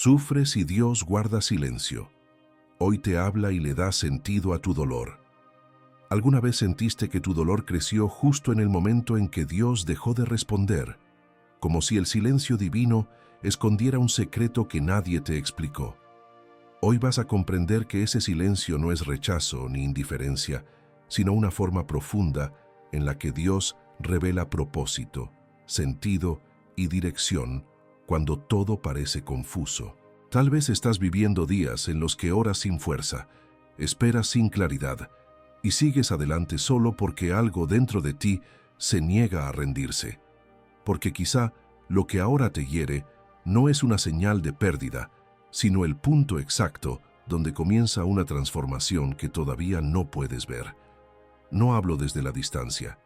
Sufres y Dios guarda silencio. Hoy te habla y le da sentido a tu dolor. ¿Alguna vez sentiste que tu dolor creció justo en el momento en que Dios dejó de responder, como si el silencio divino escondiera un secreto que nadie te explicó? Hoy vas a comprender que ese silencio no es rechazo ni indiferencia, sino una forma profunda en la que Dios revela propósito, sentido y dirección cuando todo parece confuso. Tal vez estás viviendo días en los que oras sin fuerza, esperas sin claridad y sigues adelante solo porque algo dentro de ti se niega a rendirse. Porque quizá lo que ahora te hiere no es una señal de pérdida, sino el punto exacto donde comienza una transformación que todavía no puedes ver. No hablo desde la distancia.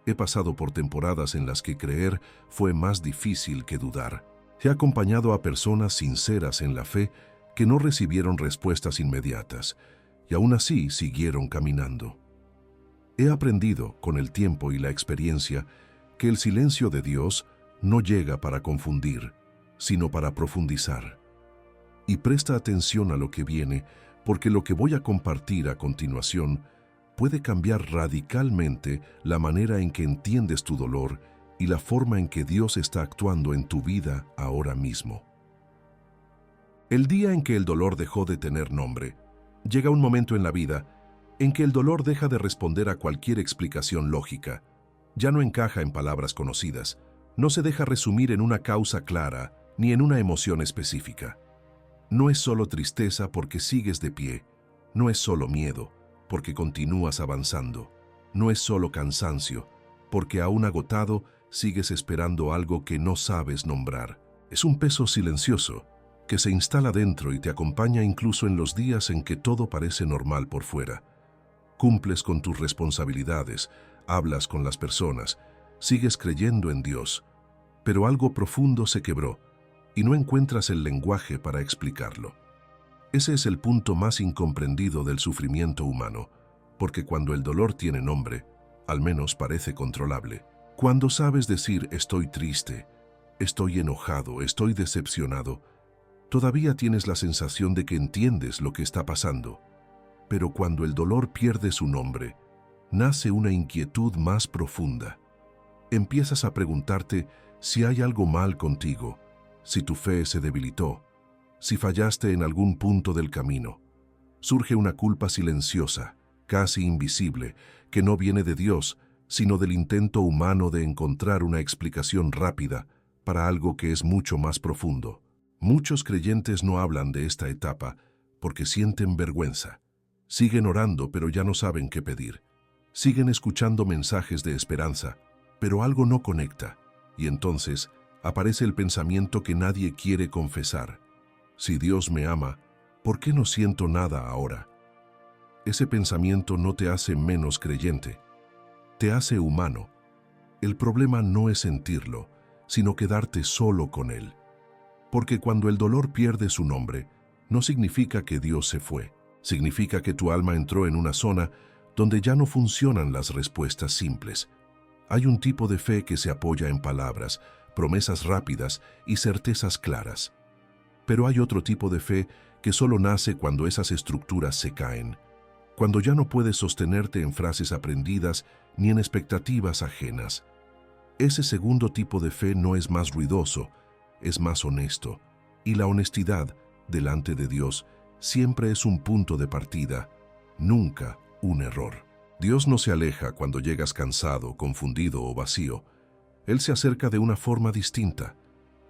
He pasado por temporadas en las que creer fue más difícil que dudar. He acompañado a personas sinceras en la fe que no recibieron respuestas inmediatas y aún así siguieron caminando. He aprendido, con el tiempo y la experiencia, que el silencio de Dios no llega para confundir, sino para profundizar. Y presta atención a lo que viene, porque lo que voy a compartir a continuación puede cambiar radicalmente la manera en que entiendes tu dolor y la forma en que Dios está actuando en tu vida ahora mismo. El día en que el dolor dejó de tener nombre, llega un momento en la vida en que el dolor deja de responder a cualquier explicación lógica. Ya no encaja en palabras conocidas, no se deja resumir en una causa clara ni en una emoción específica. No es solo tristeza porque sigues de pie, no es solo miedo porque continúas avanzando, no es solo cansancio porque aún agotado sigues esperando algo que no sabes nombrar. Es un peso silencioso que se instala dentro y te acompaña incluso en los días en que todo parece normal por fuera. Cumples con tus responsabilidades, hablas con las personas, sigues creyendo en Dios, pero algo profundo se quebró y no encuentras el lenguaje para explicarlo. Ese es el punto más incomprendido del sufrimiento humano, porque cuando el dolor tiene nombre, al menos parece controlable. Cuando sabes decir estoy triste, estoy enojado, estoy decepcionado, todavía tienes la sensación de que entiendes lo que está pasando. Pero cuando el dolor pierde su nombre, nace una inquietud más profunda. Empiezas a preguntarte si hay algo mal contigo, si tu fe se debilitó, si fallaste en algún punto del camino. Surge una culpa silenciosa, casi invisible, que no viene de Dios, sino del intento humano de encontrar una explicación rápida para algo que es mucho más profundo. Muchos creyentes no hablan de esta etapa porque sienten vergüenza. Siguen orando, pero ya no saben qué pedir. Siguen escuchando mensajes de esperanza, pero algo no conecta. Y entonces aparece el pensamiento que nadie quiere confesar. Si Dios me ama, ¿por qué no siento nada ahora? Ese pensamiento no te hace menos creyente, te hace humano. El problema no es sentirlo, sino quedarte solo con él. Porque cuando el dolor pierde su nombre, no significa que Dios se fue. Significa que tu alma entró en una zona donde ya no funcionan las respuestas simples. Hay un tipo de fe que se apoya en palabras, promesas rápidas y certezas claras. Pero hay otro tipo de fe que solo nace cuando esas estructuras se caen, cuando ya no puedes sostenerte en frases aprendidas ni en expectativas ajenas. Ese segundo tipo de fe no es más ruidoso, es más honesto, y la honestidad, delante de Dios, siempre es un punto de partida, nunca un error. Dios no se aleja cuando llegas cansado, confundido o vacío. Él se acerca de una forma distinta,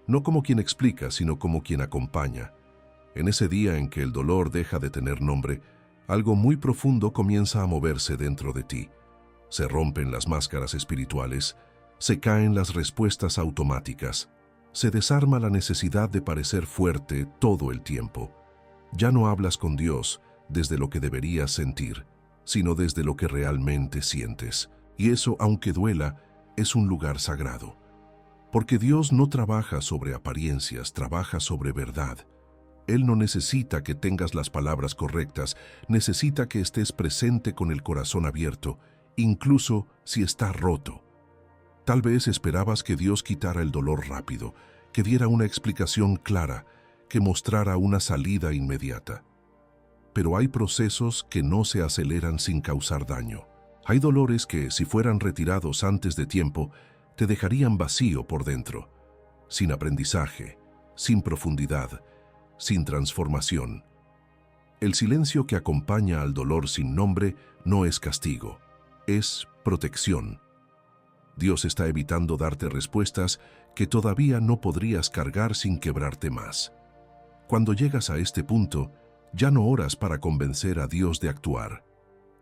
no como quien explica, sino como quien acompaña. En ese día en que el dolor deja de tener nombre, algo muy profundo comienza a moverse dentro de ti. Se rompen las máscaras espirituales, se caen las respuestas automáticas, se desarma la necesidad de parecer fuerte todo el tiempo. Ya no hablas con Dios desde lo que deberías sentir, sino desde lo que realmente sientes. Y eso, aunque duela, es un lugar sagrado. Porque Dios no trabaja sobre apariencias, trabaja sobre verdad. Él no necesita que tengas las palabras correctas, necesita que estés presente con el corazón abierto, incluso si está roto. Tal vez esperabas que Dios quitara el dolor rápido, que diera una explicación clara, que mostrara una salida inmediata. Pero hay procesos que no se aceleran sin causar daño. Hay dolores que, si fueran retirados antes de tiempo, te dejarían vacío por dentro, sin aprendizaje, sin profundidad, sin transformación. El silencio que acompaña al dolor sin nombre no es castigo, es protección. Dios está evitando darte respuestas que todavía no podrías cargar sin quebrarte más. Cuando llegas a este punto, ya no oras para convencer a Dios de actuar.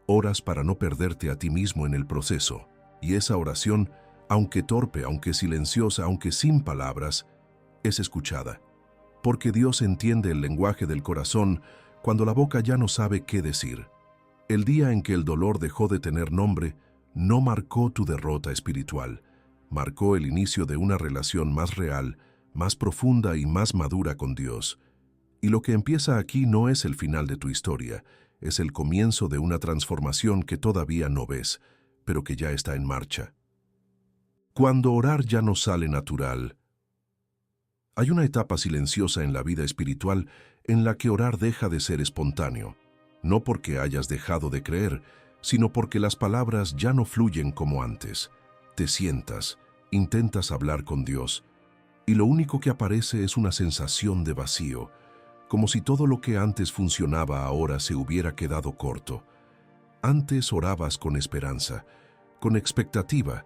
Oras para no perderte a ti mismo en el proceso. Y esa oración, aunque torpe, aunque silenciosa, aunque sin palabras, es escuchada. Porque Dios entiende el lenguaje del corazón cuando la boca ya no sabe qué decir. El día en que el dolor dejó de tener nombre, no marcó tu derrota espiritual, marcó el inicio de una relación más real, más profunda y más madura con Dios. Y lo que empieza aquí no es el final de tu historia, es el comienzo de una transformación que todavía no ves, pero que ya está en marcha. Cuando orar ya no sale natural, hay una etapa silenciosa en la vida espiritual en la que orar deja de ser espontáneo, no porque hayas dejado de creer, sino porque las palabras ya no fluyen como antes. Te sientas, intentas hablar con Dios, y lo único que aparece es una sensación de vacío, como si todo lo que antes funcionaba ahora se hubiera quedado corto. Antes orabas con esperanza, con expectativa,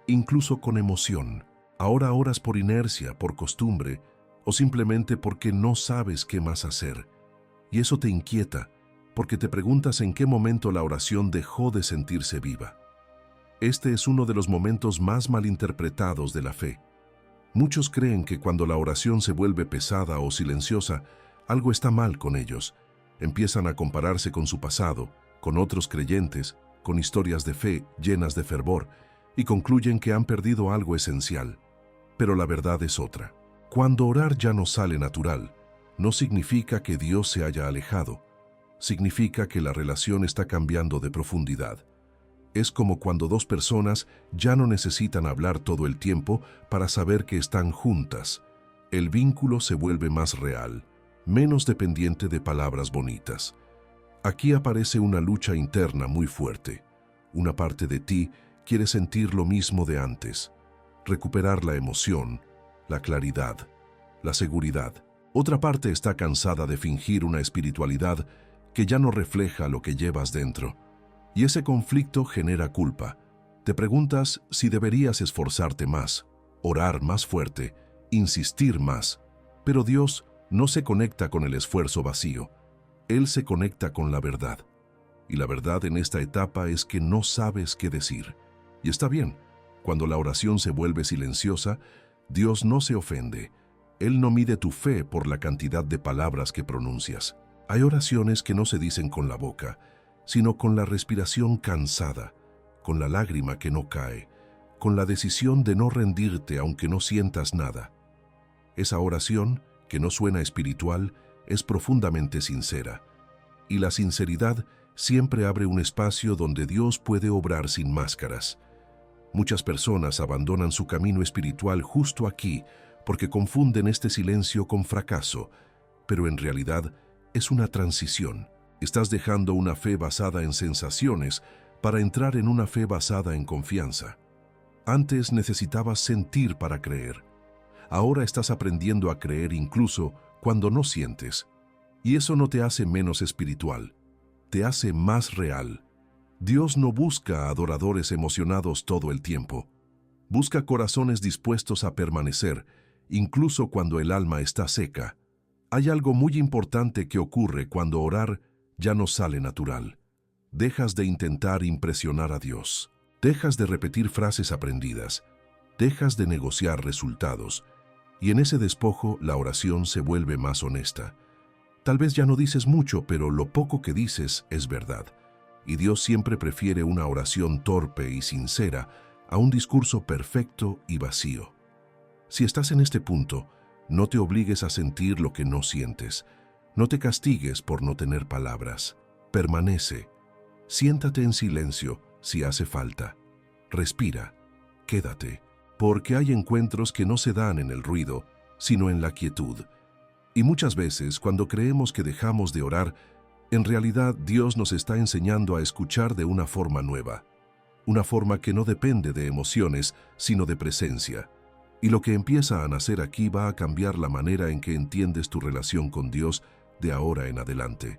incluso con emoción. Ahora oras por inercia, por costumbre, o simplemente porque no sabes qué más hacer. Y eso te inquieta, porque te preguntas en qué momento la oración dejó de sentirse viva. Este es uno de los momentos más malinterpretados de la fe. Muchos creen que cuando la oración se vuelve pesada o silenciosa, algo está mal con ellos. Empiezan a compararse con su pasado, con otros creyentes, con historias de fe llenas de fervor, y concluyen que han perdido algo esencial. Pero la verdad es otra. Cuando orar ya no sale natural, no significa que Dios se haya alejado. Significa que la relación está cambiando de profundidad. Es como cuando dos personas ya no necesitan hablar todo el tiempo para saber que están juntas. El vínculo se vuelve más real, menos dependiente de palabras bonitas. Aquí aparece una lucha interna muy fuerte. Una parte de ti quiere sentir lo mismo de antes, recuperar la emoción, la claridad, la seguridad. Otra parte está cansada de fingir una espiritualidad que ya no refleja lo que llevas dentro. Y ese conflicto genera culpa. Te preguntas si deberías esforzarte más, orar más fuerte, insistir más. Pero Dios no se conecta con el esfuerzo vacío. Él se conecta con la verdad. Y la verdad en esta etapa es que no sabes qué decir. Y está bien, cuando la oración se vuelve silenciosa, Dios no se ofende. Él no mide tu fe por la cantidad de palabras que pronuncias. Hay oraciones que no se dicen con la boca, sino con la respiración cansada, con la lágrima que no cae, con la decisión de no rendirte aunque no sientas nada. Esa oración, que no suena espiritual, es profundamente sincera. Y la sinceridad siempre abre un espacio donde Dios puede obrar sin máscaras. Muchas personas abandonan su camino espiritual justo aquí porque confunden este silencio con fracaso, pero en realidad es una transición. Estás dejando una fe basada en sensaciones para entrar en una fe basada en confianza. Antes necesitabas sentir para creer. Ahora estás aprendiendo a creer incluso cuando no sientes. Y eso no te hace menos espiritual, te hace más real. Dios no busca adoradores emocionados todo el tiempo. Busca corazones dispuestos a permanecer, incluso cuando el alma está seca. Hay algo muy importante que ocurre cuando orar ya no sale natural. Dejas de intentar impresionar a Dios. Dejas de repetir frases aprendidas. Dejas de negociar resultados. Y en ese despojo la oración se vuelve más honesta. Tal vez ya no dices mucho, pero lo poco que dices es verdad. Y Dios siempre prefiere una oración torpe y sincera a un discurso perfecto y vacío. Si estás en este punto, no te obligues a sentir lo que no sientes. No te castigues por no tener palabras. Permanece. Siéntate en silencio si hace falta. Respira. Quédate. Porque hay encuentros que no se dan en el ruido, sino en la quietud. Y muchas veces, cuando creemos que dejamos de orar, en realidad Dios nos está enseñando a escuchar de una forma nueva, una forma que no depende de emociones, sino de presencia. Y lo que empieza a nacer aquí va a cambiar la manera en que entiendes tu relación con Dios de ahora en adelante.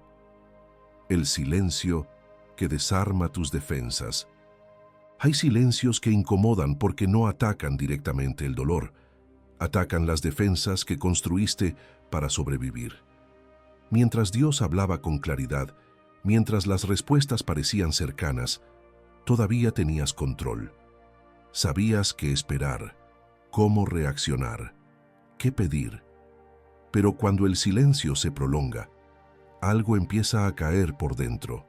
El silencio que desarma tus defensas. Hay silencios que incomodan porque no atacan directamente el dolor, atacan las defensas que construiste para sobrevivir. Mientras Dios hablaba con claridad, mientras las respuestas parecían cercanas, todavía tenías control. Sabías qué esperar, cómo reaccionar, qué pedir. Pero cuando el silencio se prolonga, algo empieza a caer por dentro.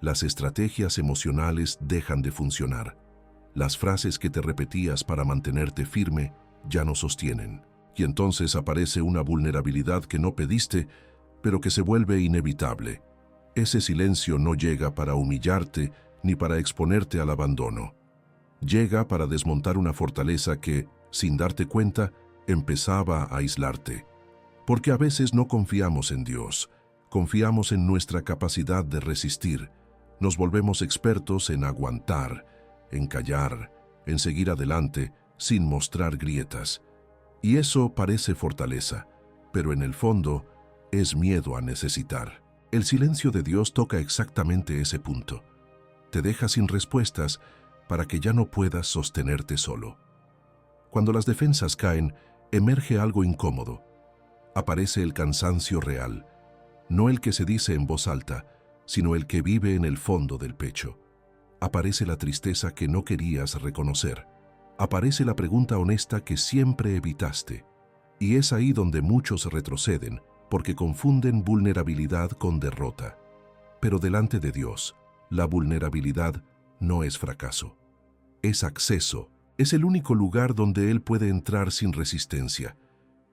Las estrategias emocionales dejan de funcionar. Las frases que te repetías para mantenerte firme ya no sostienen. Y entonces aparece una vulnerabilidad que no pediste, pero que se vuelve inevitable. Ese silencio no llega para humillarte ni para exponerte al abandono. Llega para desmontar una fortaleza que, sin darte cuenta, empezaba a aislarte. Porque a veces no confiamos en Dios, confiamos en nuestra capacidad de resistir. Nos volvemos expertos en aguantar, en callar, en seguir adelante sin mostrar grietas. Y eso parece fortaleza, pero en el fondo es miedo a necesitar. El silencio de Dios toca exactamente ese punto. Te deja sin respuestas para que ya no puedas sostenerte solo. Cuando las defensas caen, emerge algo incómodo. Aparece el cansancio real, no el que se dice en voz alta, sino el que vive en el fondo del pecho. Aparece la tristeza que no querías reconocer. Aparece la pregunta honesta que siempre evitaste. Y es ahí donde muchos retroceden, porque confunden vulnerabilidad con derrota. Pero delante de Dios, la vulnerabilidad no es fracaso. Es acceso, es el único lugar donde Él puede entrar sin resistencia.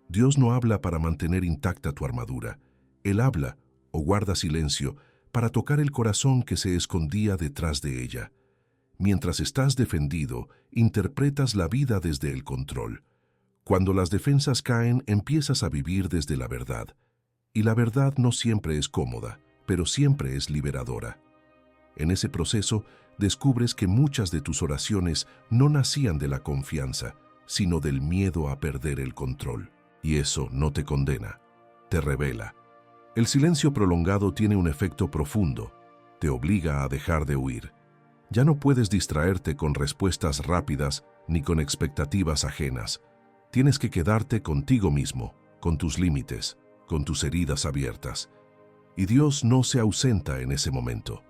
Dios no habla para mantener intacta tu armadura. Él habla, o guarda silencio, para tocar el corazón que se escondía detrás de ella. Mientras estás defendido, interpretas la vida desde el control. Cuando las defensas caen, empiezas a vivir desde la verdad. Y la verdad no siempre es cómoda, pero siempre es liberadora. En ese proceso, descubres que muchas de tus oraciones no nacían de la confianza, sino del miedo a perder el control. Y eso no te condena, te revela. El silencio prolongado tiene un efecto profundo, te obliga a dejar de huir. Ya no puedes distraerte con respuestas rápidas ni con expectativas ajenas. Tienes que quedarte contigo mismo, con tus límites, con tus heridas abiertas. Y Dios no se ausenta en ese momento.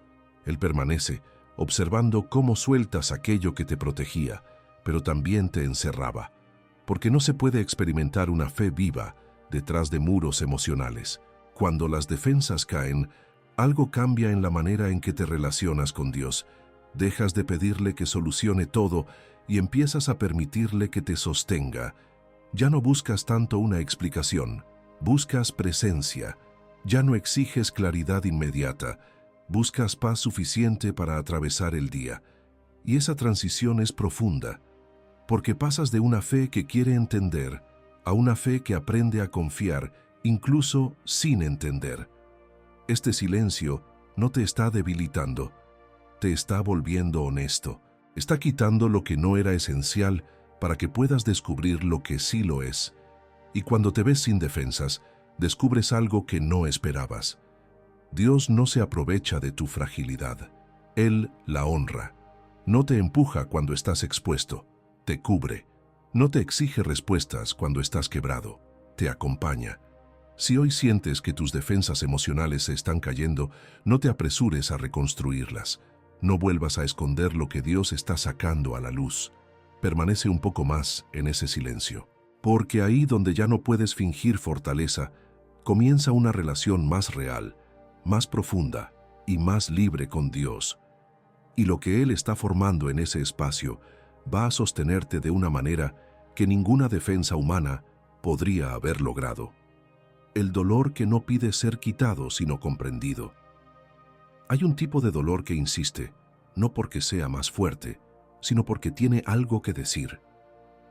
Él permanece, observando cómo sueltas aquello que te protegía, pero también te encerraba. Porque no se puede experimentar una fe viva detrás de muros emocionales. Cuando las defensas caen, algo cambia en la manera en que te relacionas con Dios. Dejas de pedirle que solucione todo y empiezas a permitirle que te sostenga. Ya no buscas tanto una explicación, buscas presencia. Ya no exiges claridad inmediata, buscas paz suficiente para atravesar el día. Y esa transición es profunda, porque pasas de una fe que quiere entender a una fe que aprende a confiar, incluso sin entender. Este silencio no te está debilitando, te está volviendo honesto, está quitando lo que no era esencial para que puedas descubrir lo que sí lo es. Y cuando te ves sin defensas, descubres algo que no esperabas. Dios no se aprovecha de tu fragilidad, Él la honra. No te empuja cuando estás expuesto, te cubre. No te exige respuestas cuando estás quebrado, te acompaña. Si hoy sientes que tus defensas emocionales se están cayendo, no te apresures a reconstruirlas. No vuelvas a esconder lo que Dios está sacando a la luz. Permanece un poco más en ese silencio. Porque ahí donde ya no puedes fingir fortaleza, comienza una relación más real, más profunda y más libre con Dios. Y lo que Él está formando en ese espacio va a sostenerte de una manera que ninguna defensa humana podría haber logrado. El dolor que no pide ser quitado, sino comprendido. Hay un tipo de dolor que insiste, no porque sea más fuerte, sino porque tiene algo que decir.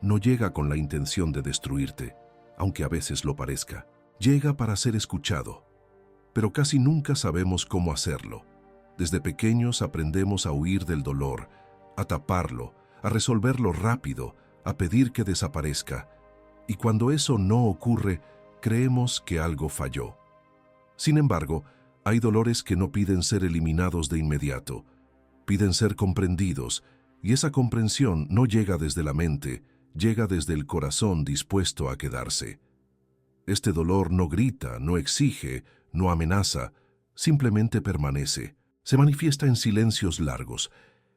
No llega con la intención de destruirte, aunque a veces lo parezca. Llega para ser escuchado, pero casi nunca sabemos cómo hacerlo. Desde pequeños aprendemos a huir del dolor, a taparlo, a resolverlo rápido, a pedir que desaparezca. Y cuando eso no ocurre, creemos que algo falló. Sin embargo, hay dolores que no piden ser eliminados de inmediato, piden ser comprendidos, y esa comprensión no llega desde la mente, llega desde el corazón dispuesto a quedarse. Este dolor no grita, no exige, no amenaza, simplemente permanece. Se manifiesta en silencios largos,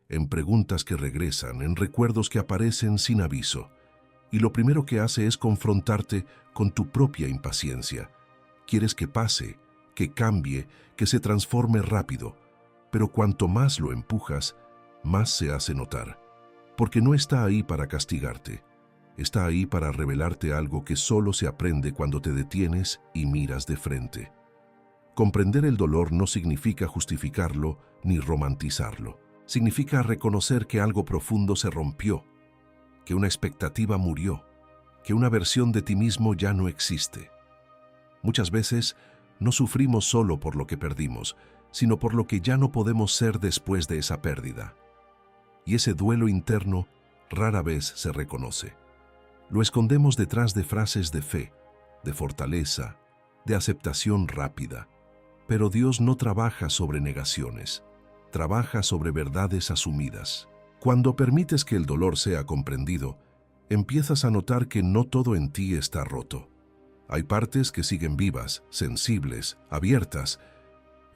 en preguntas que regresan, en recuerdos que aparecen sin aviso. Y lo primero que hace es confrontarte con tu propia impaciencia. Quieres que pase, que cambie, que se transforme rápido, pero cuanto más lo empujas, más se hace notar. Porque no está ahí para castigarte, está ahí para revelarte algo que solo se aprende cuando te detienes y miras de frente. Comprender el dolor no significa justificarlo ni romantizarlo. Significa reconocer que algo profundo se rompió, que una expectativa murió, que una versión de ti mismo ya no existe. Muchas veces no sufrimos solo por lo que perdimos, sino por lo que ya no podemos ser después de esa pérdida. Y ese duelo interno rara vez se reconoce. Lo escondemos detrás de frases de fe, de fortaleza, de aceptación rápida. Pero Dios no trabaja sobre negaciones, trabaja sobre verdades asumidas. Cuando permites que el dolor sea comprendido, empiezas a notar que no todo en ti está roto. Hay partes que siguen vivas, sensibles, abiertas.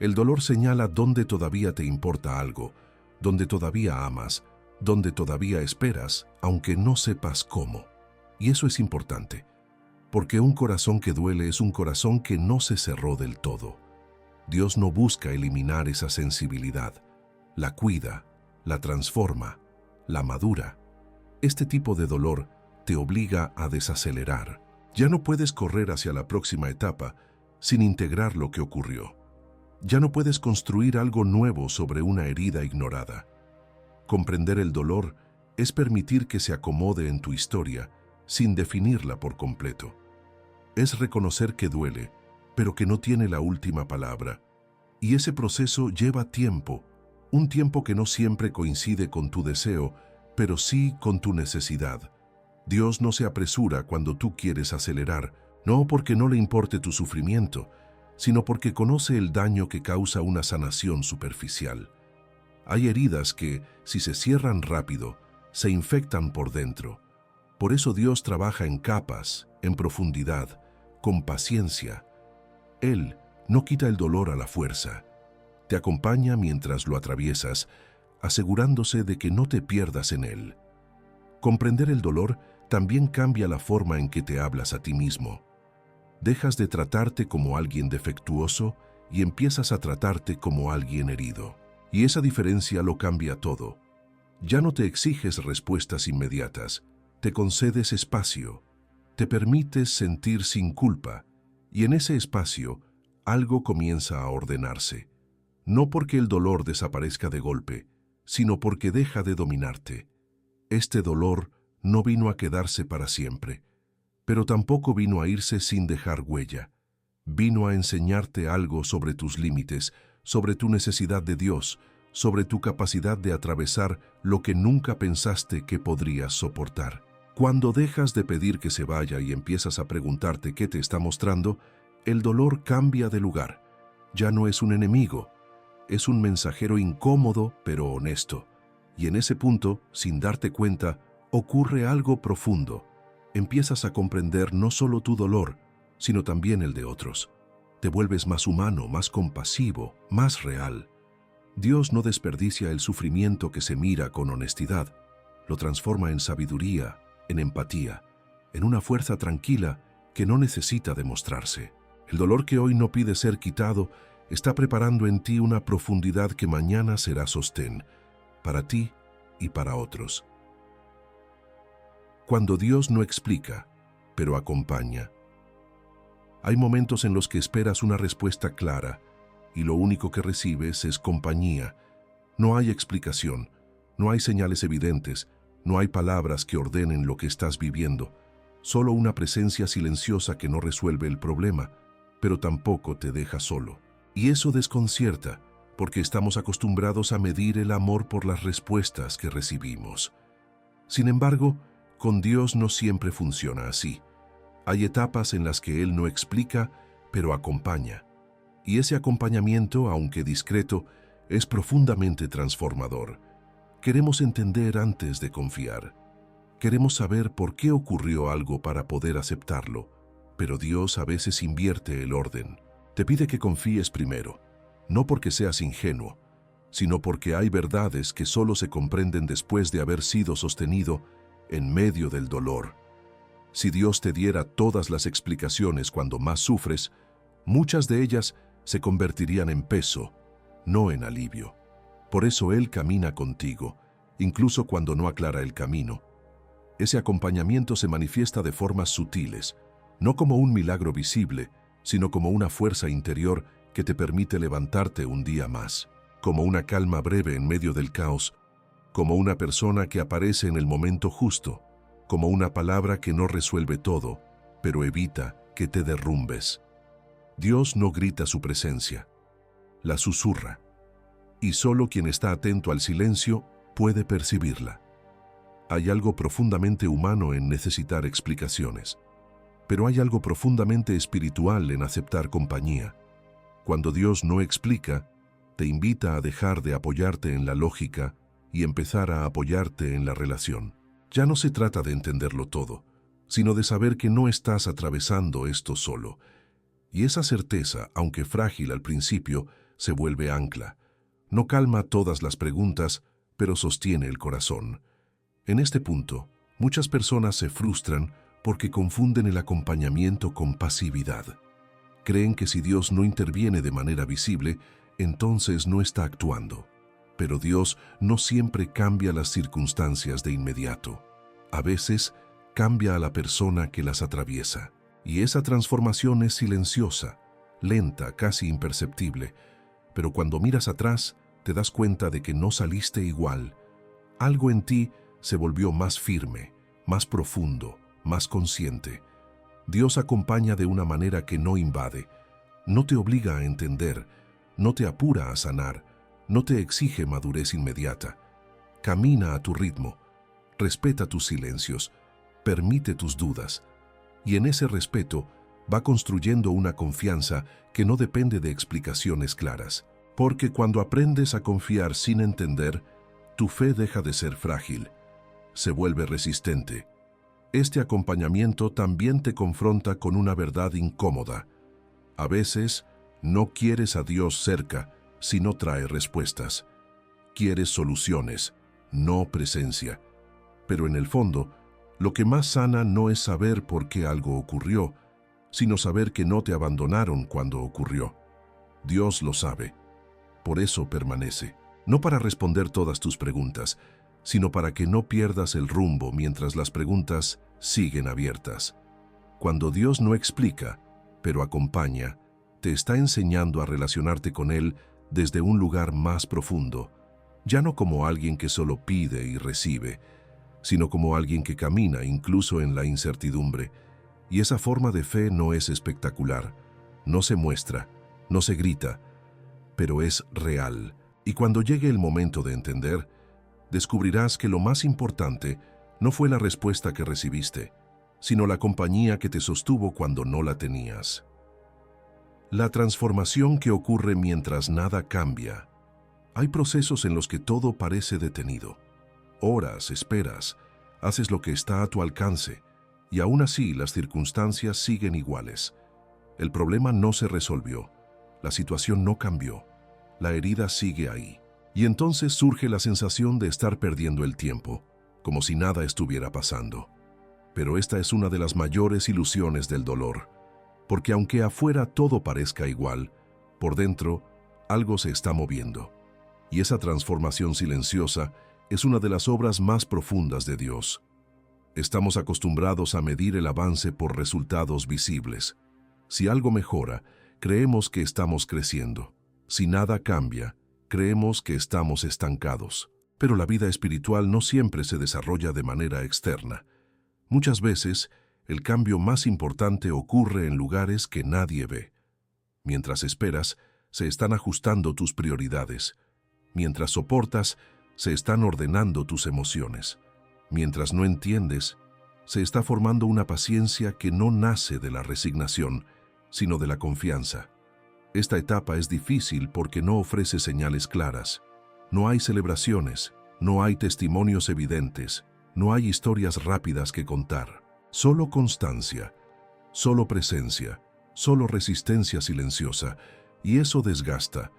El dolor señala dónde todavía te importa algo, dónde todavía amas, dónde todavía esperas, aunque no sepas cómo. Y eso es importante, porque un corazón que duele es un corazón que no se cerró del todo. Dios no busca eliminar esa sensibilidad, la cuida, la transforma, la madura. Este tipo de dolor te obliga a desacelerar. Ya no puedes correr hacia la próxima etapa sin integrar lo que ocurrió. Ya no puedes construir algo nuevo sobre una herida ignorada. Comprender el dolor es permitir que se acomode en tu historia sin definirla por completo. Es reconocer que duele, pero que no tiene la última palabra. Y ese proceso lleva tiempo, un tiempo que no siempre coincide con tu deseo, pero sí con tu necesidad. Dios no se apresura cuando tú quieres acelerar, no porque no le importe tu sufrimiento, sino porque conoce el daño que causa una sanación superficial. Hay heridas que, si se cierran rápido, se infectan por dentro. Por eso Dios trabaja en capas, en profundidad, con paciencia. Él no quita el dolor a la fuerza. Te acompaña mientras lo atraviesas, asegurándose de que no te pierdas en él. Comprender el dolor también cambia la forma en que te hablas a ti mismo. Dejas de tratarte como alguien defectuoso y empiezas a tratarte como alguien herido. Y esa diferencia lo cambia todo. Ya no te exiges respuestas inmediatas, te concedes espacio, te permites sentir sin culpa, y en ese espacio algo comienza a ordenarse. No porque el dolor desaparezca de golpe, sino porque deja de dominarte. Este dolor no vino a quedarse para siempre, pero tampoco vino a irse sin dejar huella. Vino a enseñarte algo sobre tus límites, sobre tu necesidad de Dios, sobre tu capacidad de atravesar lo que nunca pensaste que podrías soportar. Cuando dejas de pedir que se vaya y empiezas a preguntarte qué te está mostrando, el dolor cambia de lugar. Ya no es un enemigo, es un mensajero incómodo pero honesto. Y en ese punto, sin darte cuenta, ocurre algo profundo. Empiezas a comprender no solo tu dolor, sino también el de otros. Te vuelves más humano, más compasivo, más real. Dios no desperdicia el sufrimiento que se mira con honestidad. Lo transforma en sabiduría, en empatía, en una fuerza tranquila que no necesita demostrarse. El dolor que hoy no pide ser quitado está preparando en ti una profundidad que mañana será sostén, para ti y para otros. Cuando Dios no explica, pero acompaña. Hay momentos en los que esperas una respuesta clara y lo único que recibes es compañía. No hay explicación, no hay señales evidentes, no hay palabras que ordenen lo que estás viviendo. solo una presencia silenciosa que no resuelve el problema, pero tampoco te deja solo. Y eso desconcierta, porque estamos acostumbrados a medir el amor por las respuestas que recibimos. Sin embargo, con Dios no siempre funciona así. Hay etapas en las que Él no explica, pero acompaña. Y ese acompañamiento, aunque discreto, es profundamente transformador. Queremos entender antes de confiar. Queremos saber por qué ocurrió algo para poder aceptarlo, pero Dios a veces invierte el orden. Te pide que confíes primero, no porque seas ingenuo, sino porque hay verdades que solo se comprenden después de haber sido sostenido en medio del dolor. Si Dios te diera todas las explicaciones cuando más sufres, muchas de ellas se convertirían en peso, no en alivio. Por eso Él camina contigo, incluso cuando no aclara el camino. Ese acompañamiento se manifiesta de formas sutiles, no como un milagro visible, sino como una fuerza interior que te permite levantarte un día más, como una calma breve en medio del caos, como una persona que aparece en el momento justo, como una palabra que no resuelve todo, pero evita que te derrumbes. Dios no grita su presencia, la susurra, y solo quien está atento al silencio puede percibirla. Hay algo profundamente humano en necesitar explicaciones, pero hay algo profundamente espiritual en aceptar compañía. Cuando Dios no explica, te invita a dejar de apoyarte en la lógica y empezar a apoyarte en la relación. Ya no se trata de entenderlo todo, sino de saber que no estás atravesando esto solo. Y esa certeza, aunque frágil al principio, se vuelve ancla. No calma todas las preguntas, pero sostiene el corazón. En este punto, muchas personas se frustran porque confunden el acompañamiento con pasividad. Creen que si Dios no interviene de manera visible, entonces no está actuando. Pero Dios no siempre cambia las circunstancias de inmediato. A veces, cambia a la persona que las atraviesa. Y esa transformación es silenciosa, lenta, casi imperceptible. Pero cuando miras atrás, te das cuenta de que no saliste igual. Algo en ti se volvió más firme, más profundo, más consciente. Dios acompaña de una manera que no invade, no te obliga a entender, no te apura a sanar, no te exige madurez inmediata. Camina a tu ritmo, respeta tus silencios, permite tus dudas, y en ese respeto va construyendo una confianza que no depende de explicaciones claras. Porque cuando aprendes a confiar sin entender, tu fe deja de ser frágil, se vuelve resistente. Este acompañamiento también te confronta con una verdad incómoda. A veces, no quieres a Dios cerca si no trae respuestas. Quieres soluciones, no presencia. Pero en el fondo, lo que más sana no es saber por qué algo ocurrió, sino saber que no te abandonaron cuando ocurrió. Dios lo sabe. Por eso permanece, no para responder todas tus preguntas, sino para que no pierdas el rumbo mientras las preguntas siguen abiertas. Cuando Dios no explica, pero acompaña, te está enseñando a relacionarte con Él desde un lugar más profundo, ya no como alguien que solo pide y recibe, sino como alguien que camina incluso en la incertidumbre. Y esa forma de fe no es espectacular, no se muestra, no se grita, pero es real. Y cuando llegue el momento de entender, descubrirás que lo más importante no fue la respuesta que recibiste, sino la compañía que te sostuvo cuando no la tenías. La transformación que ocurre mientras nada cambia. Hay procesos en los que todo parece detenido. Oras, esperas, haces lo que está a tu alcance, y aún así las circunstancias siguen iguales. El problema no se resolvió, la situación no cambió, la herida sigue ahí. Y entonces surge la sensación de estar perdiendo el tiempo, como si nada estuviera pasando. Pero esta es una de las mayores ilusiones del dolor, porque aunque afuera todo parezca igual, por dentro algo se está moviendo. Y esa transformación silenciosa es una de las obras más profundas de Dios. Estamos acostumbrados a medir el avance por resultados visibles. Si algo mejora, creemos que estamos creciendo. Si nada cambia, creemos que estamos estancados. Pero la vida espiritual no siempre se desarrolla de manera externa. Muchas veces, el cambio más importante ocurre en lugares que nadie ve. Mientras esperas, se están ajustando tus prioridades. Mientras soportas, se están ordenando tus emociones. Mientras no entiendes, se está formando una paciencia que no nace de la resignación, sino de la confianza. Esta etapa es difícil porque no ofrece señales claras. No hay celebraciones, no hay testimonios evidentes, no hay historias rápidas que contar. Solo constancia, solo presencia, solo resistencia silenciosa. Y eso desgasta,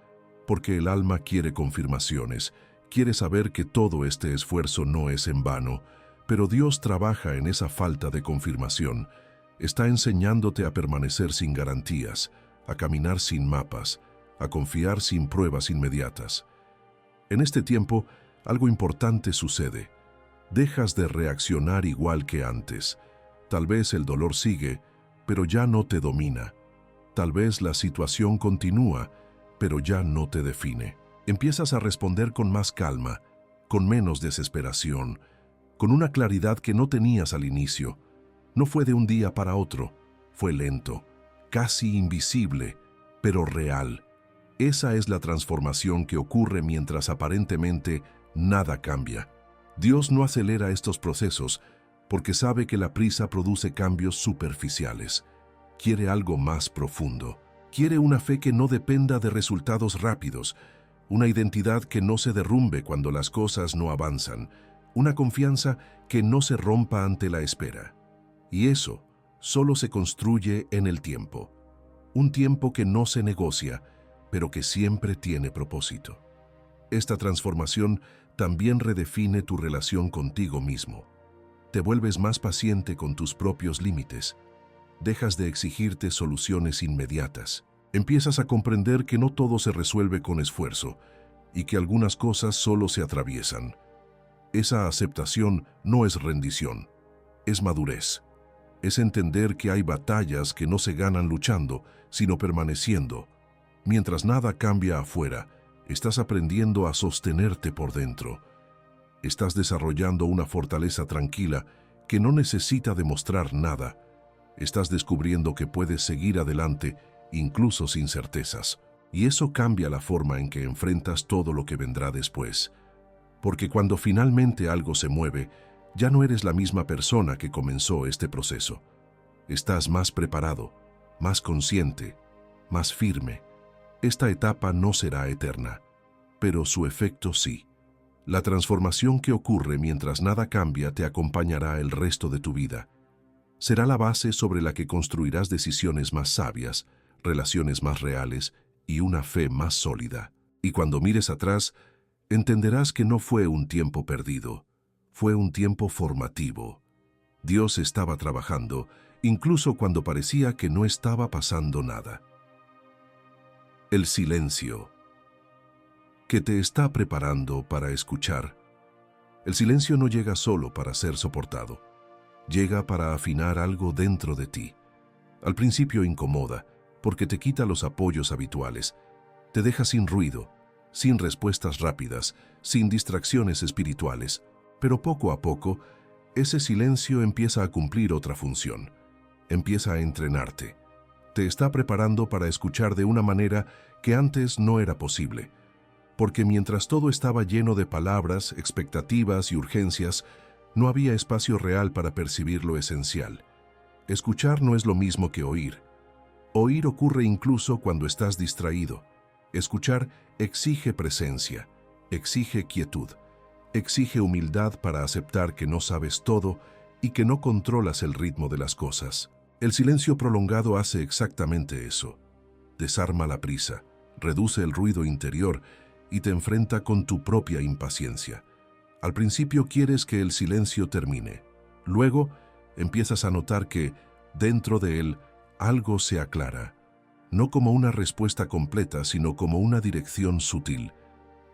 porque el alma quiere confirmaciones, quiere saber que todo este esfuerzo no es en vano, pero Dios trabaja en esa falta de confirmación. Está enseñándote a permanecer sin garantías, a caminar sin mapas, a confiar sin pruebas inmediatas. En este tiempo, algo importante sucede. Dejas de reaccionar igual que antes. Tal vez el dolor sigue, pero ya no te domina. Tal vez la situación continúa, pero ya no te define. Empiezas a responder con más calma, con menos desesperación, con una claridad que no tenías al inicio. No fue de un día para otro, fue lento, casi invisible, pero real. Esa es la transformación que ocurre mientras aparentemente nada cambia. Dios no acelera estos procesos porque sabe que la prisa produce cambios superficiales. Quiere algo más profundo. Quiere una fe que no dependa de resultados rápidos, una identidad que no se derrumbe cuando las cosas no avanzan, una confianza que no se rompa ante la espera. Y eso solo se construye en el tiempo. Un tiempo que no se negocia, pero que siempre tiene propósito. Esta transformación también redefine tu relación contigo mismo. Te vuelves más paciente con tus propios límites. Dejas de exigirte soluciones inmediatas. Empiezas a comprender que no todo se resuelve con esfuerzo y que algunas cosas solo se atraviesan. Esa aceptación no es rendición, es madurez. Es entender que hay batallas que no se ganan luchando, sino permaneciendo. Mientras nada cambia afuera, estás aprendiendo a sostenerte por dentro. Estás desarrollando una fortaleza tranquila que no necesita demostrar nada. Estás descubriendo que puedes seguir adelante incluso sin certezas. Y eso cambia la forma en que enfrentas todo lo que vendrá después. Porque cuando finalmente algo se mueve, ya no eres la misma persona que comenzó este proceso. Estás más preparado, más consciente, más firme. Esta etapa no será eterna, pero su efecto sí. La transformación que ocurre mientras nada cambia te acompañará el resto de tu vida. Será la base sobre la que construirás decisiones más sabias, relaciones más reales y una fe más sólida. Y cuando mires atrás, entenderás que no fue un tiempo perdido, fue un tiempo formativo. Dios estaba trabajando, incluso cuando parecía que no estaba pasando nada. El silencio, que te está preparando para escuchar. El silencio no llega solo para ser soportado. Llega para afinar algo dentro de ti. Al principio incomoda, porque te quita los apoyos habituales. Te deja sin ruido, sin respuestas rápidas, sin distracciones espirituales. Pero poco a poco, ese silencio empieza a cumplir otra función. Empieza a entrenarte. Te está preparando para escuchar de una manera que antes no era posible. Porque mientras todo estaba lleno de palabras, expectativas y urgencias, no había espacio real para percibir lo esencial. Escuchar no es lo mismo que oír. Oír ocurre incluso cuando estás distraído. Escuchar exige presencia, exige quietud, exige humildad para aceptar que no sabes todo y que no controlas el ritmo de las cosas. El silencio prolongado hace exactamente eso. Desarma la prisa, reduce el ruido interior y te enfrenta con tu propia impaciencia. Al principio quieres que el silencio termine. Luego empiezas a notar que, dentro de él, algo se aclara. No como una respuesta completa, sino como una dirección sutil.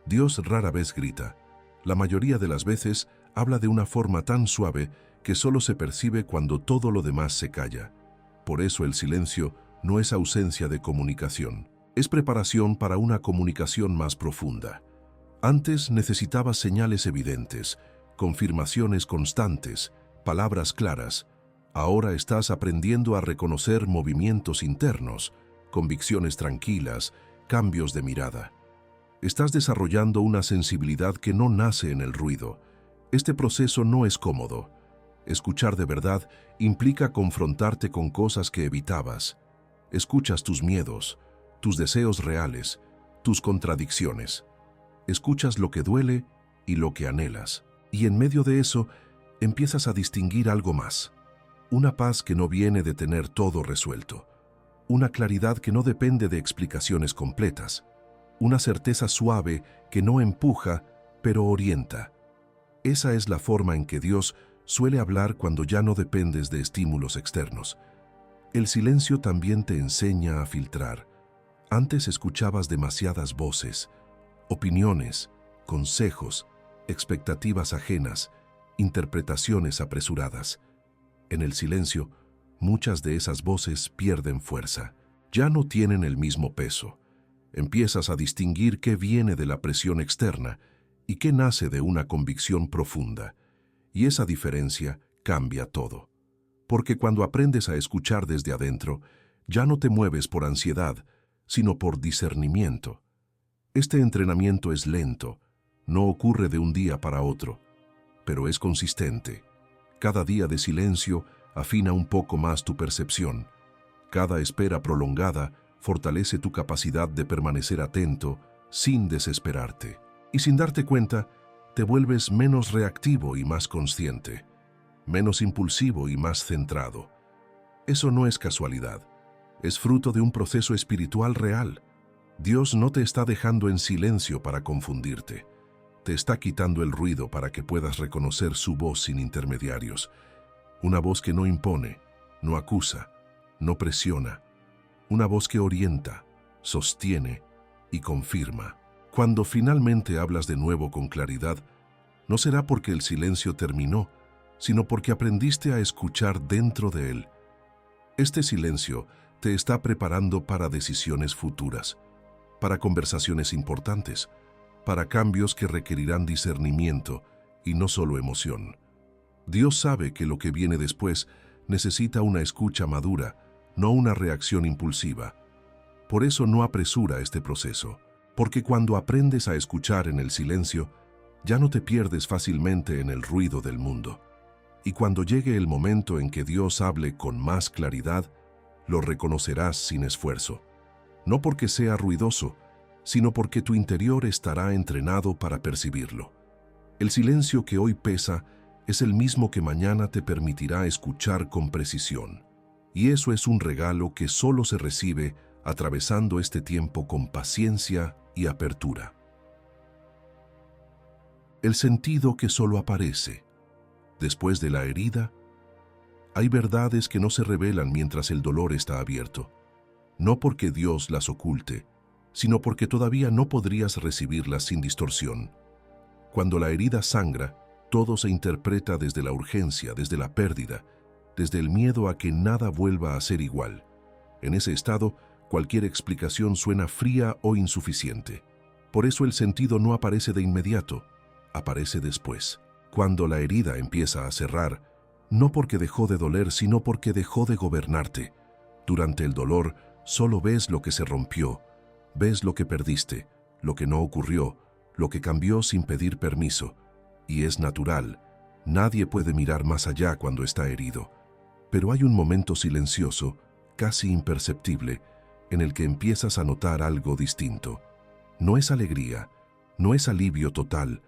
Dios rara vez grita. La mayoría de las veces habla de una forma tan suave que solo se percibe cuando todo lo demás se calla. Por eso el silencio no es ausencia de comunicación. Es preparación para una comunicación más profunda. Antes necesitabas señales evidentes, confirmaciones constantes, palabras claras. Ahora estás aprendiendo a reconocer movimientos internos, convicciones tranquilas, cambios de mirada. Estás desarrollando una sensibilidad que no nace en el ruido. Este proceso no es cómodo. Escuchar de verdad implica confrontarte con cosas que evitabas. Escuchas tus miedos, tus deseos reales, tus contradicciones. Escuchas lo que duele y lo que anhelas. Y en medio de eso, empiezas a distinguir algo más. Una paz que no viene de tener todo resuelto. Una claridad que no depende de explicaciones completas. Una certeza suave que no empuja, pero orienta. Esa es la forma en que Dios suele hablar cuando ya no dependes de estímulos externos. El silencio también te enseña a filtrar. Antes escuchabas demasiadas voces, opiniones, consejos, expectativas ajenas, interpretaciones apresuradas. En el silencio, muchas de esas voces pierden fuerza. Ya no tienen el mismo peso. Empiezas a distinguir qué viene de la presión externa y qué nace de una convicción profunda. Y esa diferencia cambia todo. Porque cuando aprendes a escuchar desde adentro, ya no te mueves por ansiedad, sino por discernimiento. Este entrenamiento es lento, no ocurre de un día para otro, pero es consistente. Cada día de silencio afina un poco más tu percepción. Cada espera prolongada fortalece tu capacidad de permanecer atento sin desesperarte. Y sin darte cuenta, te vuelves menos reactivo y más consciente, menos impulsivo y más centrado. Eso no es casualidad, es fruto de un proceso espiritual real. Dios no te está dejando en silencio para confundirte. Te está quitando el ruido para que puedas reconocer su voz sin intermediarios. Una voz que no impone, no acusa, no presiona. Una voz que orienta, sostiene y confirma. Cuando finalmente hablas de nuevo con claridad, no será porque el silencio terminó, sino porque aprendiste a escuchar dentro de él. Este silencio te está preparando para decisiones futuras, para conversaciones importantes, para cambios que requerirán discernimiento y no solo emoción. Dios sabe que lo que viene después necesita una escucha madura, no una reacción impulsiva. Por eso no apresura este proceso, porque cuando aprendes a escuchar en el silencio, ya no te pierdes fácilmente en el ruido del mundo. Y cuando llegue el momento en que Dios hable con más claridad, lo reconocerás sin esfuerzo. No porque sea ruidoso, sino porque tu interior estará entrenado para percibirlo. El silencio que hoy pesa es el mismo que mañana te permitirá escuchar con precisión. Y eso es un regalo que solo se recibe atravesando este tiempo con paciencia y apertura. El sentido que solo aparece. Después de la herida, hay verdades que no se revelan mientras el dolor está abierto. No porque Dios las oculte, sino porque todavía no podrías recibirlas sin distorsión. Cuando la herida sangra, todo se interpreta desde la urgencia, desde la pérdida, desde el miedo a que nada vuelva a ser igual. En ese estado, cualquier explicación suena fría o insuficiente. Por eso el sentido no aparece de inmediato, aparece después. Cuando la herida empieza a cerrar, no porque dejó de doler, sino porque dejó de gobernarte. Durante el dolor, solo ves lo que se rompió, ves lo que perdiste, lo que no ocurrió, lo que cambió sin pedir permiso. Y es natural, nadie puede mirar más allá cuando está herido. Pero hay un momento silencioso, casi imperceptible, en el que empiezas a notar algo distinto. No es alegría, no es alivio total,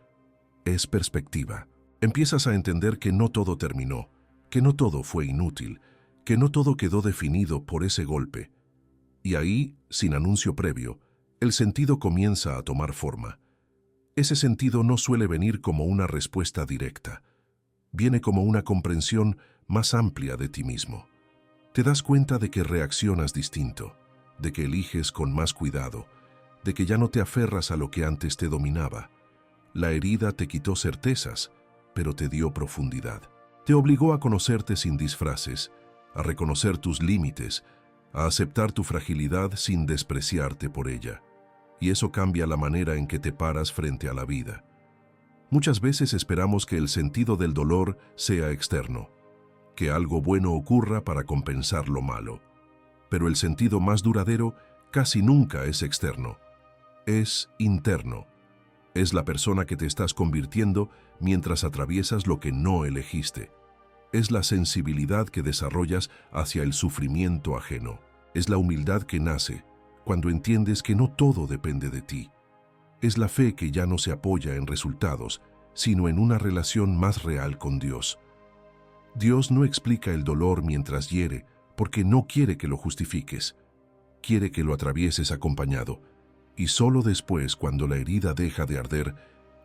es perspectiva. Empiezas a entender que no todo terminó, que no todo fue inútil, que no todo quedó definido por ese golpe. Y ahí, sin anuncio previo, el sentido comienza a tomar forma. Ese sentido no suele venir como una respuesta directa. Viene como una comprensión más amplia de ti mismo. Te das cuenta de que reaccionas distinto, de que eliges con más cuidado, de que ya no te aferras a lo que antes te dominaba. La herida te quitó certezas, pero te dio profundidad. Te obligó a conocerte sin disfraces, a reconocer tus límites, a aceptar tu fragilidad sin despreciarte por ella. Y eso cambia la manera en que te paras frente a la vida. Muchas veces esperamos que el sentido del dolor sea externo. que algo bueno ocurra para compensar lo malo. Pero el sentido más duradero casi nunca es externo, es interno. Es la persona que te estás convirtiendo mientras atraviesas lo que no elegiste. Es la sensibilidad que desarrollas hacia el sufrimiento ajeno. Es la humildad que nace cuando entiendes que no todo depende de ti. Es la fe que ya no se apoya en resultados, sino en una relación más real con Dios. Dios no explica el dolor mientras hiere, porque no quiere que lo justifiques. Quiere que lo atravieses acompañado. Y solo después, cuando la herida deja de arder,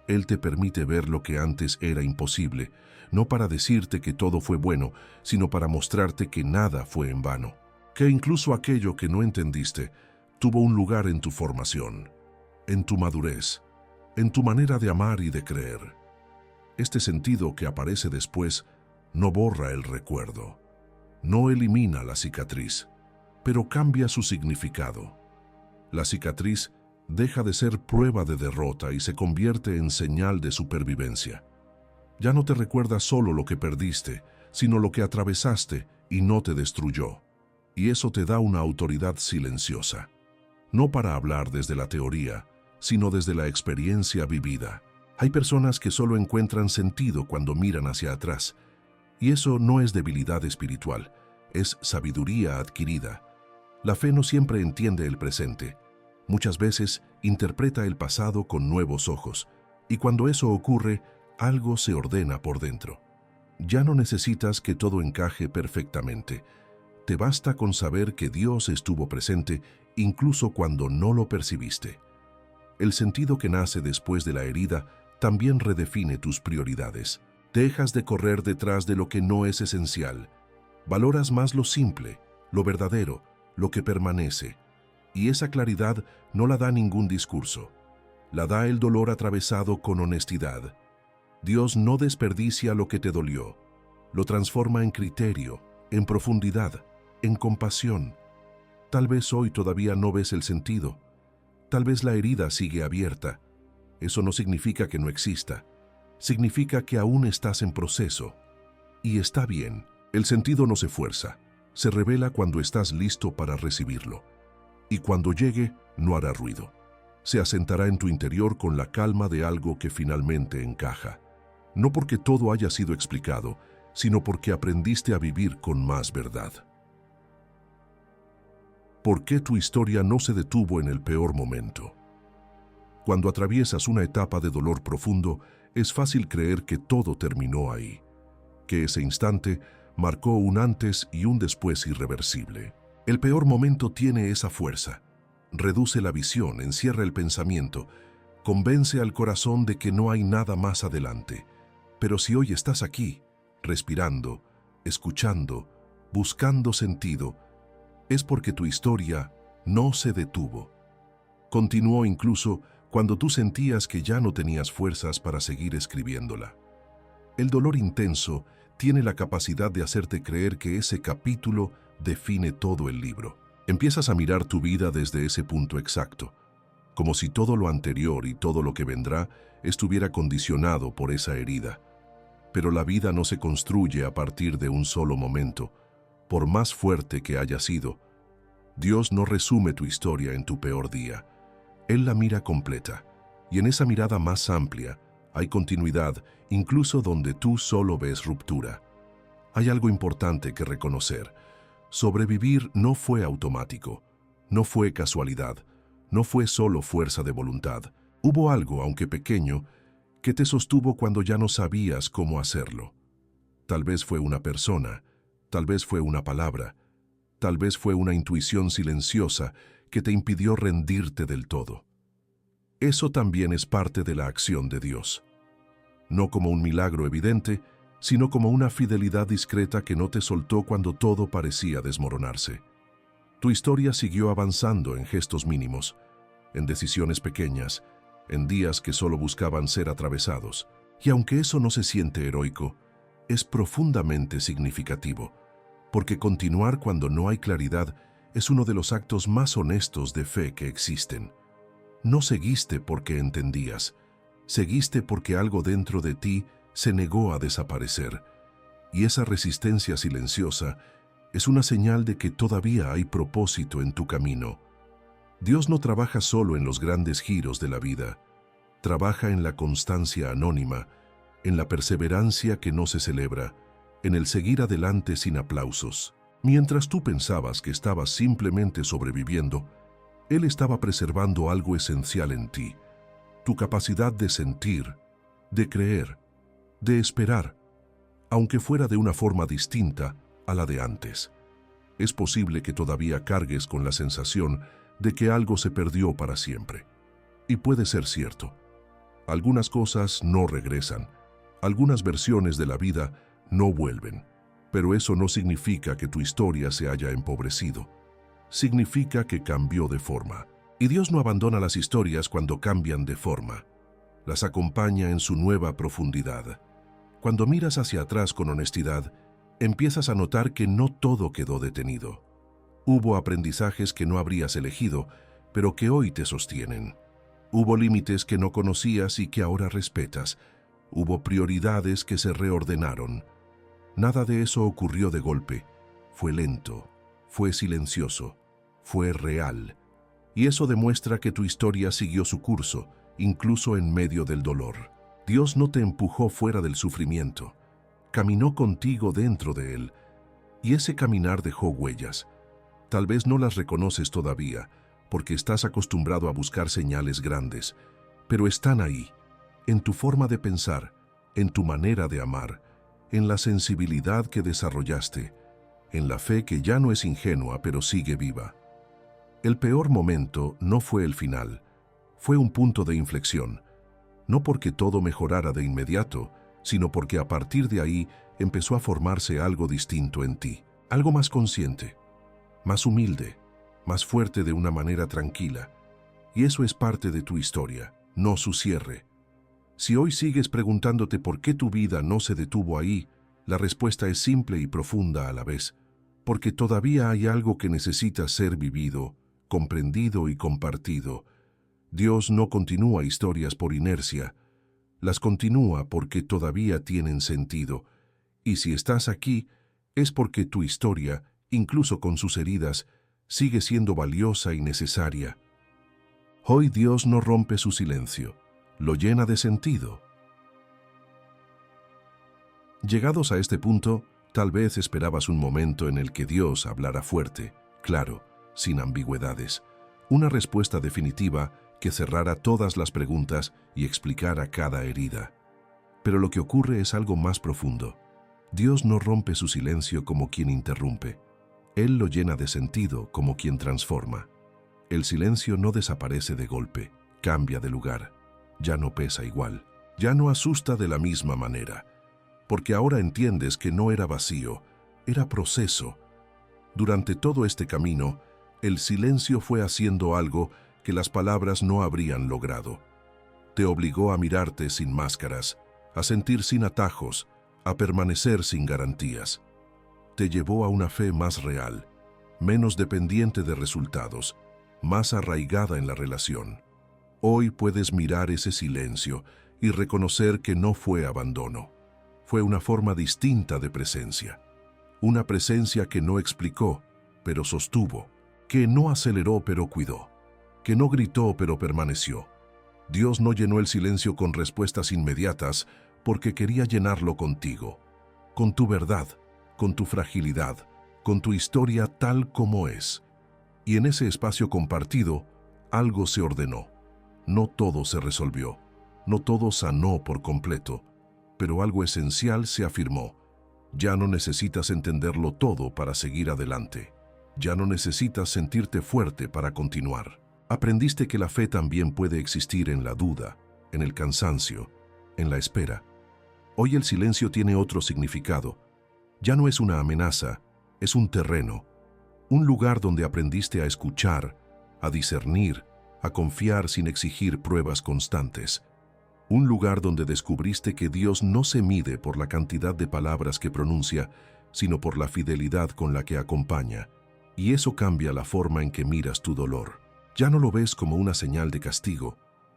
Él te permite ver lo que antes era imposible, no para decirte que todo fue bueno, sino para mostrarte que nada fue en vano, que incluso aquello que no entendiste tuvo un lugar en tu formación, en tu madurez, en tu manera de amar y de creer. Este sentido que aparece después no borra el recuerdo, no elimina la cicatriz, pero cambia su significado. La cicatriz deja de ser prueba de derrota y se convierte en señal de supervivencia. Ya no te recuerda solo lo que perdiste, sino lo que atravesaste y no te destruyó. Y eso te da una autoridad silenciosa, no para hablar desde la teoría, sino desde la experiencia vivida. Hay personas que solo encuentran sentido cuando miran hacia atrás, y eso no es debilidad espiritual, es sabiduría adquirida. La fe no siempre entiende el presente. Muchas veces interpreta el pasado con nuevos ojos, y cuando eso ocurre, algo se ordena por dentro. Ya no necesitas que todo encaje perfectamente. Te basta con saber que Dios estuvo presente incluso cuando no lo percibiste. El sentido que nace después de la herida también redefine tus prioridades. Dejas de correr detrás de lo que no es esencial. Valoras más lo simple, lo verdadero, lo que permanece. Y esa claridad no la da ningún discurso. La da el dolor atravesado con honestidad. Dios no desperdicia lo que te dolió. Lo transforma en criterio, en profundidad, en compasión. Tal vez hoy todavía no ves el sentido. Tal vez la herida sigue abierta. Eso no significa que no exista. Significa que aún estás en proceso. Y está bien. El sentido no se fuerza. Se revela cuando estás listo para recibirlo. Y cuando llegue, no hará ruido. Se asentará en tu interior con la calma de algo que finalmente encaja. No porque todo haya sido explicado, sino porque aprendiste a vivir con más verdad. ¿Por qué tu historia no se detuvo en el peor momento? Cuando atraviesas una etapa de dolor profundo, es fácil creer que todo terminó ahí, que ese instante marcó un antes y un después irreversible. El peor momento tiene esa fuerza. Reduce la visión, encierra el pensamiento, convence al corazón de que no hay nada más adelante. Pero si hoy estás aquí, respirando, escuchando, buscando sentido, es porque tu historia no se detuvo. Continuó incluso cuando tú sentías que ya no tenías fuerzas para seguir escribiéndola. El dolor intenso tiene la capacidad de hacerte creer que ese capítulo define todo el libro. Empiezas a mirar tu vida desde ese punto exacto, como si todo lo anterior y todo lo que vendrá estuviera condicionado por esa herida. Pero la vida no se construye a partir de un solo momento, por más fuerte que haya sido. Dios no resume tu historia en tu peor día. Él la mira completa, y en esa mirada más amplia hay continuidad, incluso donde tú solo ves ruptura. Hay algo importante que reconocer. Sobrevivir no fue automático, no fue casualidad, no fue solo fuerza de voluntad. Hubo algo, aunque pequeño, que te sostuvo cuando ya no sabías cómo hacerlo. Tal vez fue una persona, tal vez fue una palabra, tal vez fue una intuición silenciosa que te impidió rendirte del todo. Eso también es parte de la acción de Dios. No como un milagro evidente, sino como una fidelidad discreta que no te soltó cuando todo parecía desmoronarse. Tu historia siguió avanzando en gestos mínimos, en decisiones pequeñas, en días que solo buscaban ser atravesados. Y aunque eso no se siente heroico, es profundamente significativo, porque continuar cuando no hay claridad es uno de los actos más honestos de fe que existen. No seguiste porque entendías, seguiste porque algo dentro de ti se negó a desaparecer. Y esa resistencia silenciosa es una señal de que todavía hay propósito en tu camino. Dios no trabaja solo en los grandes giros de la vida, trabaja en la constancia anónima, en la perseverancia que no se celebra, en el seguir adelante sin aplausos. Mientras tú pensabas que estabas simplemente sobreviviendo, Él estaba preservando algo esencial en ti, tu capacidad de sentir, de creer, de esperar, aunque fuera de una forma distinta a la de antes. Es posible que todavía cargues con la sensación de que algo se perdió para siempre. Y puede ser cierto. Algunas cosas no regresan, algunas versiones de la vida no vuelven, pero eso no significa que tu historia se haya empobrecido. Significa que cambió de forma. Y Dios no abandona las historias cuando cambian de forma. Las acompaña en su nueva profundidad. Cuando miras hacia atrás con honestidad, empiezas a notar que no todo quedó detenido. Hubo aprendizajes que no habrías elegido, pero que hoy te sostienen. Hubo límites que no conocías y que ahora respetas. Hubo prioridades que se reordenaron. Nada de eso ocurrió de golpe. Fue lento, fue silencioso, fue real. Y eso demuestra que tu historia siguió su curso, incluso en medio del dolor. Dios no te empujó fuera del sufrimiento. Caminó contigo dentro de él. Y ese caminar dejó huellas. Tal vez no las reconoces todavía, porque estás acostumbrado a buscar señales grandes, pero están ahí, en tu forma de pensar, en tu manera de amar, en la sensibilidad que desarrollaste, en la fe que ya no es ingenua pero sigue viva. El peor momento no fue el final, fue un punto de inflexión, no porque todo mejorara de inmediato, sino porque a partir de ahí empezó a formarse algo distinto en ti, algo más consciente, más humilde, más fuerte de una manera tranquila. Y eso es parte de tu historia, no su cierre. Si hoy sigues preguntándote por qué tu vida no se detuvo ahí, la respuesta es simple y profunda a la vez, porque todavía hay algo que necesita ser vivido, comprendido y compartido. Dios no continúa historias por inercia, las continúa porque todavía tienen sentido. Y si estás aquí, es porque tu historia, incluso con sus heridas, sigue siendo valiosa y necesaria. Hoy Dios no rompe su silencio, lo llena de sentido. Llegados a este punto, tal vez esperabas un momento en el que Dios hablara fuerte, claro, sin ambigüedades, una respuesta definitiva que cerrara todas las preguntas y explicara cada herida. Pero lo que ocurre es algo más profundo. Dios no rompe su silencio como quien interrumpe. Él lo llena de sentido como quien transforma. El silencio no desaparece de golpe, cambia de lugar. Ya no pesa igual, ya no asusta de la misma manera. Porque ahora entiendes que no era vacío, era proceso. Durante todo este camino, el silencio fue haciendo algo que las palabras no habrían logrado. Te obligó a mirarte sin máscaras, a sentir sin atajos, a permanecer sin garantías. Te llevó a una fe más real, menos dependiente de resultados, más arraigada en la relación. Hoy puedes mirar ese silencio y reconocer que no fue abandono. Fue una forma distinta de presencia. Una presencia que no explicó, pero sostuvo, que no aceleró pero cuidó, que no gritó pero permaneció. Dios no llenó el silencio con respuestas inmediatas porque quería llenarlo contigo, con tu verdad, con tu fragilidad, con tu historia tal como es. Y en ese espacio compartido, algo se ordenó. No todo se resolvió, no todo sanó por completo, pero algo esencial se afirmó. Ya no necesitas entenderlo todo para seguir adelante. Ya no necesitas sentirte fuerte para continuar. Aprendiste que la fe también puede existir en la duda, en el cansancio, en la espera. Hoy el silencio tiene otro significado. Ya no es una amenaza, es un terreno, un lugar donde aprendiste a escuchar, a discernir, a confiar sin exigir pruebas constantes. Un lugar donde descubriste que Dios no se mide por la cantidad de palabras que pronuncia, sino por la fidelidad con la que acompaña. Y eso cambia la forma en que miras tu dolor. Ya no lo ves como una señal de castigo,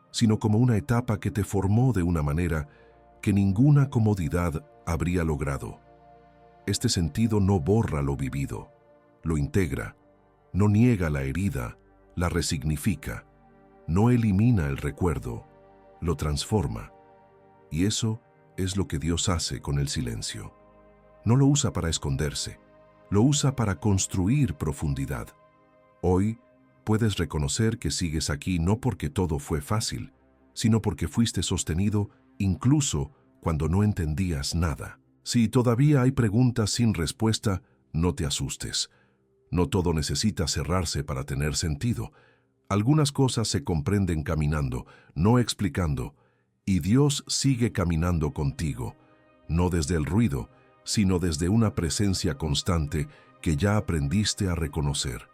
sino como una etapa que te formó de una manera que ninguna comodidad habría logrado. Este sentido no borra lo vivido, lo integra, no niega la herida, la resignifica, no elimina el recuerdo, lo transforma. Y eso es lo que Dios hace con el silencio. No lo usa para esconderse, lo usa para construir profundidad. Hoy puedes reconocer que sigues aquí no porque todo fue fácil, sino porque fuiste sostenido incluso cuando no entendías nada. Si todavía hay preguntas sin respuesta, no te asustes. No todo necesita cerrarse para tener sentido. Algunas cosas se comprenden caminando, no explicando, y Dios sigue caminando contigo, no desde el ruido, sino desde una presencia constante que ya aprendiste a reconocer.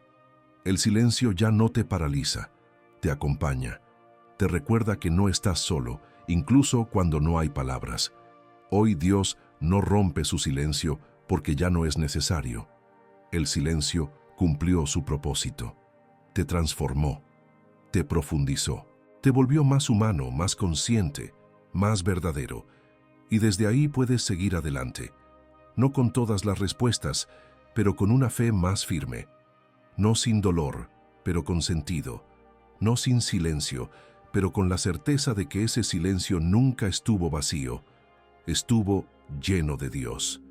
El silencio ya no te paraliza, te acompaña, te recuerda que no estás solo, incluso cuando no hay palabras. Hoy Dios no rompe su silencio porque ya no es necesario. El silencio cumplió su propósito. Te transformó, te profundizó, te volvió más humano, más consciente, más verdadero. Y desde ahí puedes seguir adelante, no con todas las respuestas, pero con una fe más firme. No sin dolor, pero con sentido. No sin silencio, pero con la certeza de que ese silencio nunca estuvo vacío, estuvo lleno de Dios.